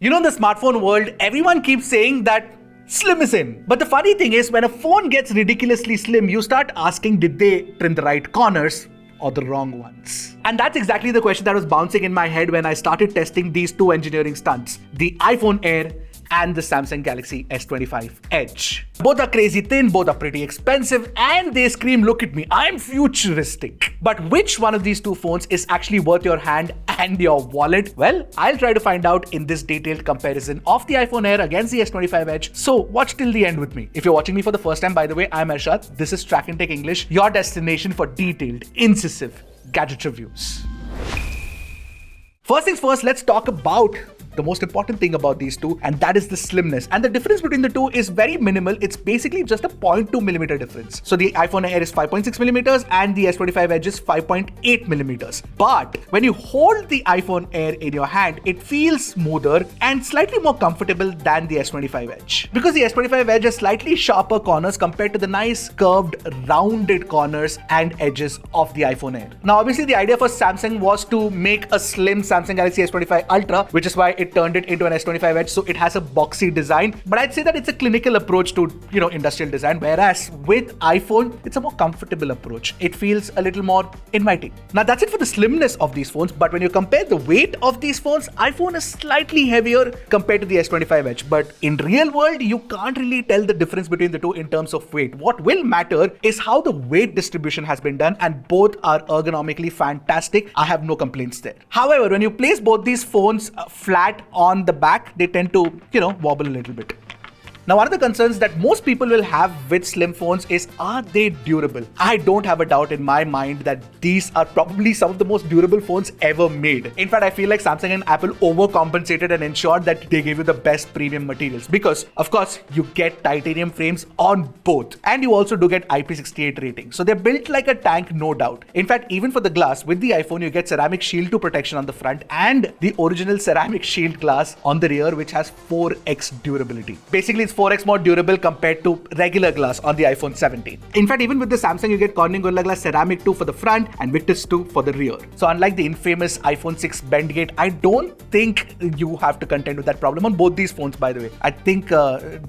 You know, in the smartphone world, everyone keeps saying that slim is in. But the funny thing is, when a phone gets ridiculously slim, you start asking, did they trim the right corners or the wrong ones? And that's exactly the question that was bouncing in my head when I started testing these two engineering stunts, the iPhone Air and the Samsung Galaxy S25 Edge. Both are crazy thin, both are pretty expensive, and they scream, look at me, I'm futuristic. But which one of these two phones is actually worth your hand and your wallet? Well, I'll try to find out in this detailed comparison of the iPhone Air against the S25 Edge, so watch till the end with me. If you're watching me for the first time, by the way, I'm Arshad. This is Trakin Tech English, your destination for detailed, incisive gadget reviews. First things first, let's talk about the most important thing about these two, and that is the slimness. And the difference between the two is very minimal. It's basically just a 0.2 millimeter difference. So the iPhone Air is 5.6 millimeters and the S25 Edge is 5.8 millimeters. But when you hold the iPhone Air in your hand, it feels smoother and slightly more comfortable than the S25 Edge. Because the S25 Edge has slightly sharper corners compared to the nice curved, rounded corners and edges of the iPhone Air. Now, obviously, the idea for Samsung was to make a slim Samsung Galaxy S25 Ultra, which is why it turned it into an S25 Edge, so it has a boxy design. But I'd say that it's a clinical approach to, industrial design, whereas with iPhone, it's a more comfortable approach. It feels a little more inviting. Now, that's it for the slimness of these phones, but when you compare the weight of these phones, iPhone is slightly heavier compared to the S25 Edge. But in real world, you can't really tell the difference between the two in terms of weight. What will matter is how the weight distribution has been done, and both are ergonomically fantastic. I have no complaints there. However, when you place both these phones flat on the back, they tend to, wobble a little bit. Now, one of the concerns that most people will have with slim phones is, are they durable? I don't have a doubt in my mind that these are probably some of the most durable phones ever made. In fact, I feel like Samsung and Apple overcompensated and ensured that they gave you the best premium materials because, of course, you get titanium frames on both, and you also do get IP68 rating. So they're built like a tank, no doubt. In fact, even for the glass, with the iPhone, you get ceramic shield 2 protection on the front and the original ceramic shield glass on the rear, which has 4x durability. Basically, it's 4x more durable compared to regular glass on the iPhone 17. In fact, even with the Samsung, you get Corning Gorilla Glass Ceramic 2 for the front and Victus 2 for the rear. So unlike the infamous iPhone 6 bend gate, I don't think you have to contend with that problem on both these phones, by the way. I think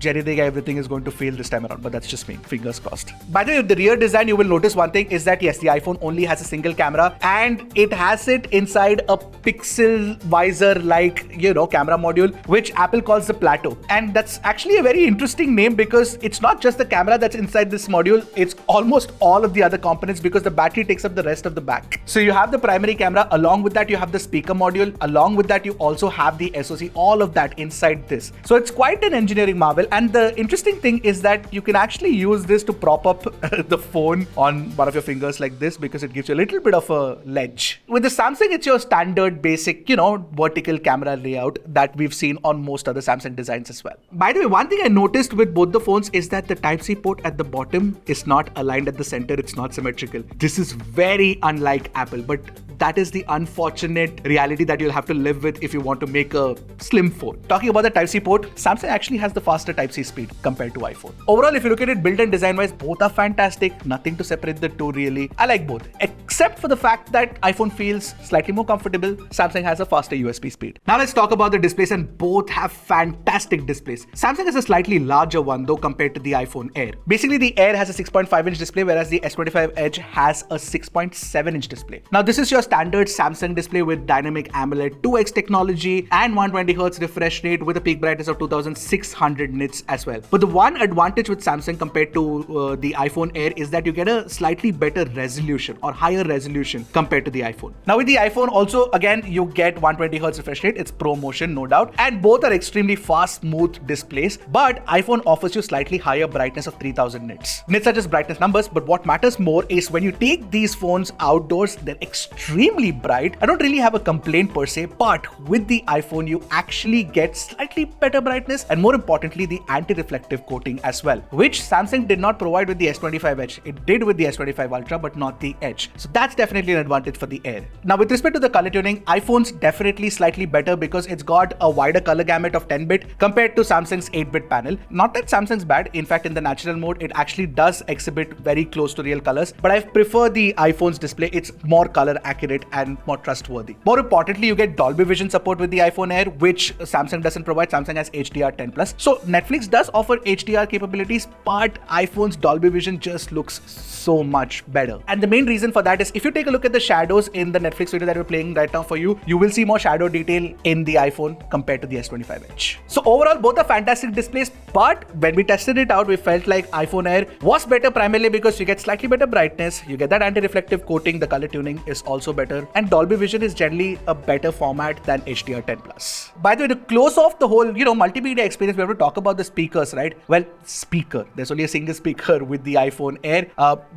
Jerry Dega everything is going to fail this time around, but that's just me. Fingers crossed. By the way, with the rear design, you will notice one thing is that yes, the iPhone only has a single camera and it has it inside a pixel visor-like, camera module, which Apple calls the Plateau. And that's actually a very interesting name because it's not just the camera that's inside this module, it's almost all of the other components because the battery takes up the rest of the back. So you have the primary camera, along with that you have the speaker module, along with that you also have the SoC, all of that inside this. So it's quite an engineering marvel, and the interesting thing is that you can actually use this to prop up the phone on one of your fingers like this because it gives you a little bit of a ledge. With the Samsung, it's your standard basic, vertical camera layout that we've seen on most other Samsung designs as well. By the way, one thing I noticed with both the phones is that the Type-C port at the bottom is not aligned at the center, it's not symmetrical. This is very unlike Apple, but that is the unfortunate reality that you'll have to live with if you want to make a slim phone. Talking about the Type-C port, Samsung actually has the faster Type-C speed compared to iPhone. Overall, if you look at it build and design wise, both are fantastic. Nothing to separate the two really. I like both, except for the fact that iPhone feels slightly more comfortable. Samsung has a faster USB speed. Now let's talk about the displays, and both have fantastic displays. Samsung has a slightly larger one though compared to the iPhone Air. Basically, the Air has a 6.5-inch display, whereas the S25 Edge has a 6.7-inch display. Now, this is your standard Samsung display with dynamic AMOLED 2x technology and 120Hz refresh rate with a peak brightness of 2600 nits as well. But the one advantage with Samsung compared to the iPhone Air is that you get a slightly better resolution or higher resolution compared to the iPhone. Now with the iPhone also, again, you get 120Hz refresh rate. It's ProMotion, no doubt. And both are extremely fast, smooth displays. But iPhone offers you slightly higher brightness of 3000 nits. Nits are just brightness numbers, but what matters more is when you take these phones outdoors, they're extremely bright. I don't really have a complaint per se, but with the iPhone, you actually get slightly better brightness and more importantly, the anti-reflective coating as well, which Samsung did not provide with the S25 Edge. It did with the S25 Ultra, but not the Edge. So that's definitely an advantage for the Air. Now with respect to the color tuning, iPhone's definitely slightly better because it's got a wider color gamut of 10-bit compared to Samsung's 8-bit panel. Not that Samsung's bad. In fact, in the natural mode, it actually does exhibit very close to real colors. But I prefer the iPhone's display. It's more color accurate and more trustworthy. More importantly, you get Dolby Vision support with the iPhone Air, which Samsung doesn't provide. Samsung has HDR10+. So Netflix does offer HDR capabilities, but iPhone's Dolby Vision just looks so much better. And the main reason for that is if you take a look at the shadows in the Netflix video that we're playing right now for you, you will see more shadow detail in the iPhone compared to the S25 Edge. So overall, both are fantastic displays, but when we tested it out, we felt like iPhone Air was better primarily because you get slightly better brightness, you get that anti-reflective coating, the color tuning is also better, and Dolby Vision is generally a better format than HDR10+. By the way, to close off the whole, multimedia experience, we have to talk about the speakers, right? Well, speaker. There's only a single speaker with the iPhone Air.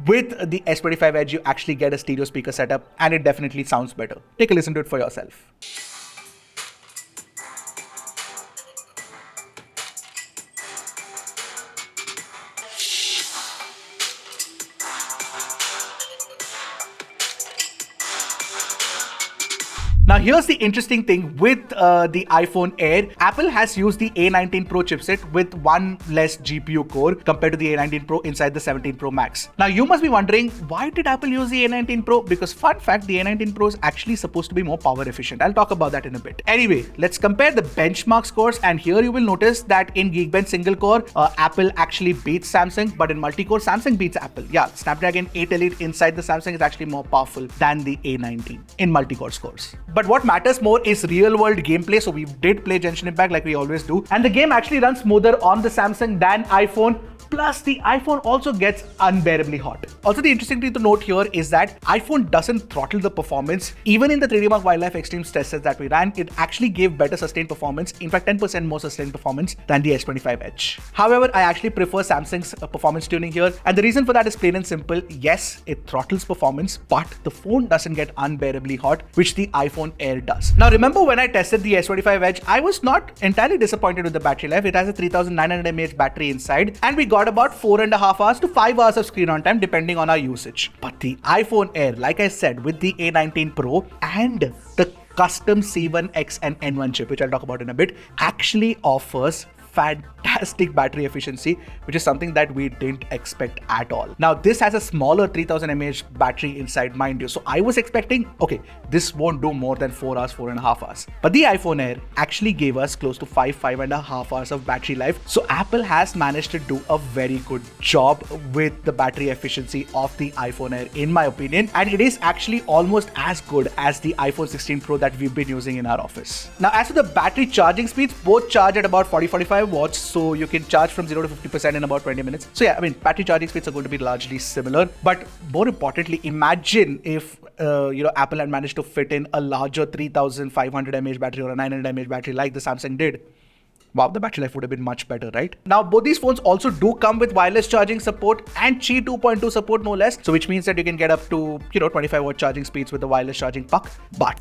With the S25 Edge, you actually get a stereo speaker setup, and it definitely sounds better. Take a listen to it for yourself. Now here's the interesting thing with the iPhone Air. Apple has used the A19 Pro chipset with one less GPU core compared to the A19 Pro inside the 17 Pro Max. Now you must be wondering, why did Apple use the A19 Pro? Because fun fact, the A19 Pro is actually supposed to be more power efficient. I'll talk about that in a bit. Anyway, let's compare the benchmark scores, and here you will notice that in Geekbench single core, Apple actually beats Samsung, but in multi-core, Samsung beats Apple. Yeah, Snapdragon 8 Elite inside the Samsung is actually more powerful than the A19 in multi-core scores. But what matters more is real-world gameplay. So we did play Genshin Impact like we always do, and the game actually runs smoother on the Samsung than iPhone. Plus, the iPhone also gets unbearably hot. Also, the interesting thing to note here is that iPhone doesn't throttle the performance. Even in the 3D Mark Wildlife Extreme stress tests that we ran, it actually gave better sustained performance, in fact 10% more sustained performance than the S25 Edge. However, I actually prefer Samsung's performance tuning here, and the reason for that is plain and simple. Yes, it throttles performance, but the phone doesn't get unbearably hot, which the iPhone Air does. Now remember, when I tested the S25 Edge, I was not entirely disappointed with the battery life. It has a 3900 mAh battery inside, and we got about 4.5 hours to 5 hours of screen on time depending on our usage. But the iPhone Air, like I said, with the A19 Pro and the custom C1X and N1 chip, which I'll talk about in a bit, actually offers fantastic battery efficiency, which is something that we didn't expect at all. Now, this has a smaller 3000 mAh battery inside, mind you. So I was expecting, okay, this won't do more than 4 hours, 4.5 hours. But the iPhone Air actually gave us close to 5.5 hours of battery life. So Apple has managed to do a very good job with the battery efficiency of the iPhone Air, in my opinion. And it is actually almost as good as the iPhone 16 Pro that we've been using in our office. Now, as for the battery charging speeds, both charge at about 40-45 watts, so you can charge from 0 to 50% in about 20 minutes. So yeah, I mean, battery charging speeds are going to be largely similar, but more importantly, imagine if Apple had managed to fit in a larger 3500 mAh battery or a 900 mAh battery like the Samsung did. Wow, the battery life would have been much better, right? Now, both these phones also do come with wireless charging support and Qi 2.2 support, no less. So which means that you can get up to 25 watt charging speeds with the wireless charging puck. But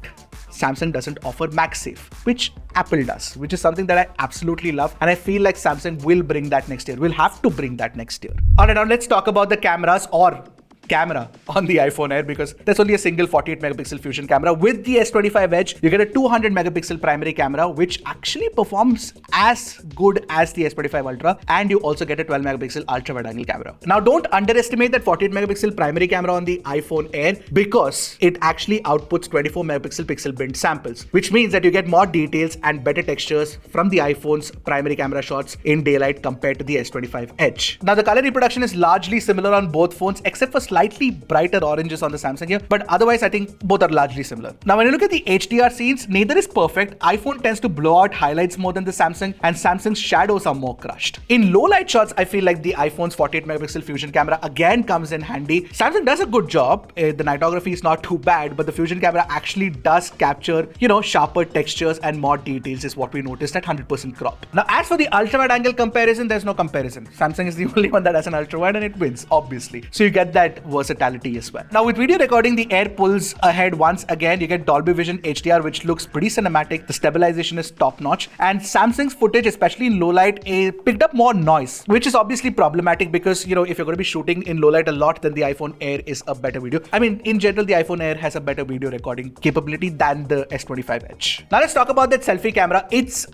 Samsung doesn't offer MagSafe, which Apple does, which is something that I absolutely love. And I feel like Samsung will bring that next year. We'll have to bring that next year. All right, now let's talk about the cameras, or camera on the iPhone Air, because there's only a single 48 megapixel fusion camera. With the S25 Edge, you get a 200 megapixel primary camera, which actually performs as good as the S25 Ultra, and you also get a 12 megapixel ultra wide angle camera. Now, don't underestimate that 48 megapixel primary camera on the iPhone Air, because it actually outputs 24 megapixel pixel bint samples, which means that you get more details and better textures from the iPhone's primary camera shots in daylight compared to the S25 Edge. Now, the color reproduction is largely similar on both phones, except for slightly brighter oranges on the Samsung here, but otherwise I think both are largely similar. Now, when you look at the HDR scenes, neither is perfect. iPhone tends to blow out highlights more than the Samsung, and Samsung's shadows are more crushed. In low light shots, I feel like the iPhone's 48 megapixel fusion camera again comes in handy. Samsung does a good job. The nightography is not too bad, but the fusion camera actually does capture, sharper textures and more details is what we noticed at 100% crop. Now, as for the ultra wide angle comparison, there's no comparison. Samsung is the only one that has an ultra wide, and it wins, obviously. So you get that versatility as well. Now with video recording, the Air pulls ahead once again. You get Dolby Vision HDR, which looks pretty cinematic. The stabilization is top notch, and Samsung's footage, especially in low light, picked up more noise, which is obviously problematic because, you know, if you're going to be shooting in low light a lot, then the iPhone Air is a better video. I mean, in general, the iPhone Air has a better video recording capability than the S25 Edge. Now let's talk about that selfie camera.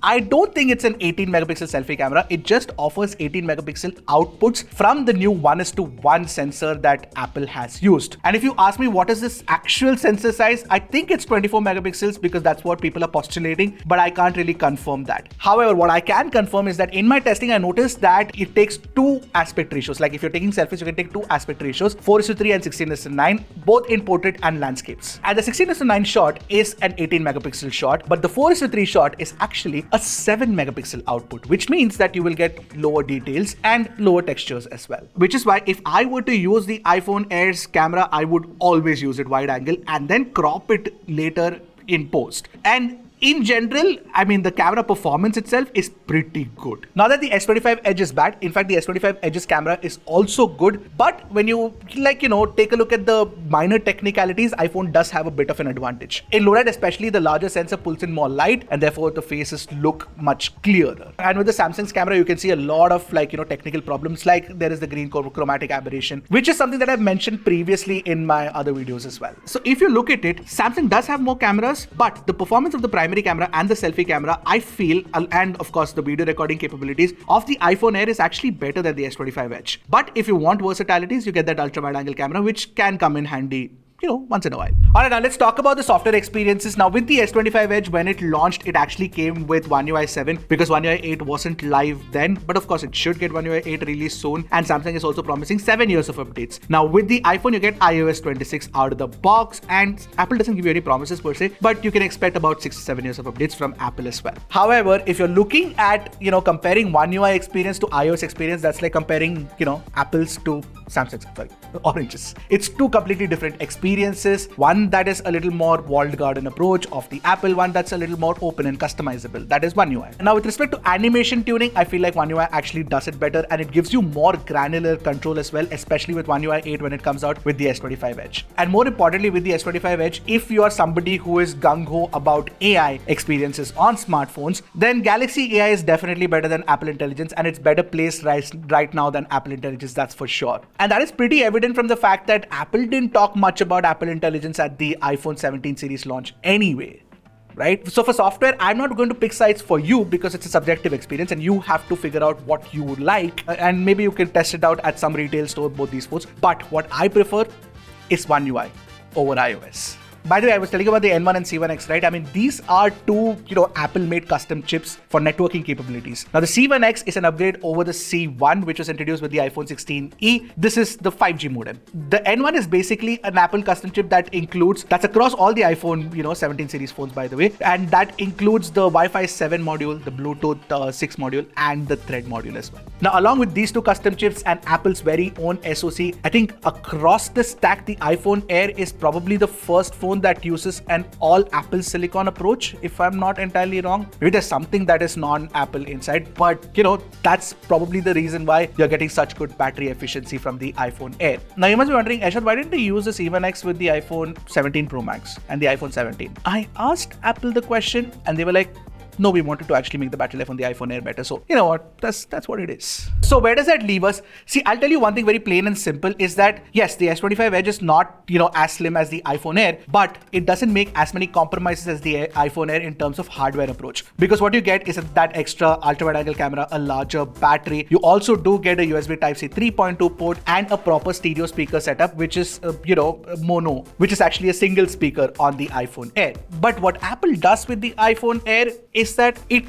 I don't think it's an 18 megapixel selfie camera. It just offers 18 megapixel outputs from the new 1:1 sensor that Apple has used. And if you ask me what is this actual sensor size, I think it's 24 megapixels because that's what people are postulating, but I can't really confirm that. However, what I can confirm is that in my testing, I noticed that it takes two aspect ratios. Like if you're taking selfies, you can take two aspect ratios, 4:3 and 16:9, both in portrait and landscapes. And the 16:9 shot is an 18 megapixel shot, but the 4:3 shot is actually a 7 megapixel output, which means that you will get lower details and lower textures as well. Which is why if I were to use the iPhone Air's camera, I would always use it wide angle and then crop it later in post. And in general, I mean, the camera performance itself is pretty good. Now that the S25 Edge is bad, in fact, the S25 Edge's camera is also good, but when you take a look at the minor technicalities, iPhone does have a bit of an advantage. In low light especially, the larger sensor pulls in more light and therefore the faces look much clearer. And with the Samsung's camera, you can see a lot of technical problems, like there is the green chromatic aberration, which is something that I've mentioned previously in my other videos as well. So if you look at it, Samsung does have more cameras, but the performance of the primary camera and the selfie camera, I feel, and of course the video recording capabilities of the iPhone Air is actually better than the S25 Edge. But if you want versatilities, you get that ultra wide angle camera, which can come in handy once in a while. Alright, now let's talk about the software experiences. Now with the S25 Edge, when it launched, it actually came with One UI 7 because One UI 8 wasn't live then, but of course it should get One UI 8 released soon, and Samsung is also promising 7 years of updates. Now with the iPhone, you get iOS 26 out of the box, and Apple doesn't give you any promises per se, but you can expect about 6 to 7 years of updates from Apple as well. However, if you're looking at, comparing One UI experience to iOS experience, that's like comparing, apples to oranges. It's two completely different experiences. One that is a little more walled garden approach of the Apple, one that's a little more open and customizable. That is One UI. Now with respect to animation tuning, I feel like One UI actually does it better, and it gives you more granular control as well, especially with One UI 8 when it comes out with the S25 Edge. And more importantly, with the S25 Edge, if you are somebody who is gung-ho about AI experiences on smartphones, then Galaxy AI is definitely better than Apple Intelligence, and it's better placed right now than Apple Intelligence, that's for sure. And that is pretty evident from the fact that Apple didn't talk much about Apple Intelligence at the iPhone 17 series launch anyway, right? So for software, I'm not going to pick sides for you because it's a subjective experience and you have to figure out what you would like, and maybe you can test it out at some retail store, both these phones. But what I prefer is One UI over iOS. By the way, I was telling you about the N1 and C1X, right? I mean, these are two, Apple-made custom chips for networking capabilities. Now, the C1X is an upgrade over the C1, which was introduced with the iPhone 16e. This is the 5G modem. The N1 is basically an Apple custom chip that's across all the iPhone, 17 series phones, by the way. And that includes the Wi-Fi 7 module, the Bluetooth 6 module, and the Thread module as well. Now, along with these two custom chips and Apple's very own SoC, I think across the stack, the iPhone Air is probably the first phone that uses an all Apple silicon approach, if I'm not entirely wrong. Maybe there's something that is non-Apple inside, but that's probably the reason why you're getting such good battery efficiency from the iPhone Air. Now you must be wondering, Ashad, why didn't they use the C1X with the iPhone 17 Pro Max and the iPhone 17? I asked Apple the question and they were like, no, we wanted to actually make the battery life on the iPhone Air better. So, you know what? That's what it is. So where does that leave us? See, I'll tell you one thing very plain and simple is that, yes, the S25 Edge is not, as slim as the iPhone Air, but it doesn't make as many compromises as the iPhone Air in terms of hardware approach. Because what you get is that extra ultra-wide angle camera, a larger battery. You also do get a USB Type-C 3.2 port and a proper stereo speaker setup, which is, mono, which is actually a single speaker on the iPhone Air. But what Apple does with the iPhone Air is that it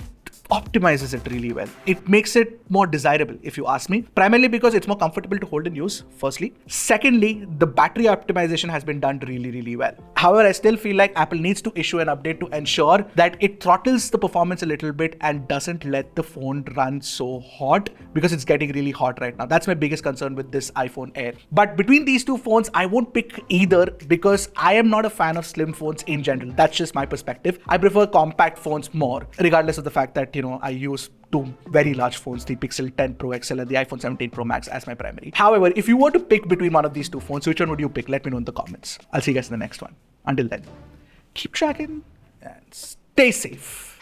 optimizes it really well. It makes it more desirable, if you ask me, primarily because it's more comfortable to hold and use, firstly. Secondly, the battery optimization has been done really, really well. However, I still feel like Apple needs to issue an update to ensure that it throttles the performance a little bit and doesn't let the phone run so hot, because it's getting really hot right now. That's my biggest concern with this iPhone Air. But between these two phones, I won't pick either because I am not a fan of slim phones in general. That's just my perspective. I prefer compact phones more, regardless of the fact that, that, I use two very large phones, the Pixel 10 Pro XL and the iPhone 17 Pro Max as my primary. However, if you were to pick between one of these two phones, which one would you pick? Let me know in the comments. I'll see you guys in the next one. Until then, keep tracking and stay safe.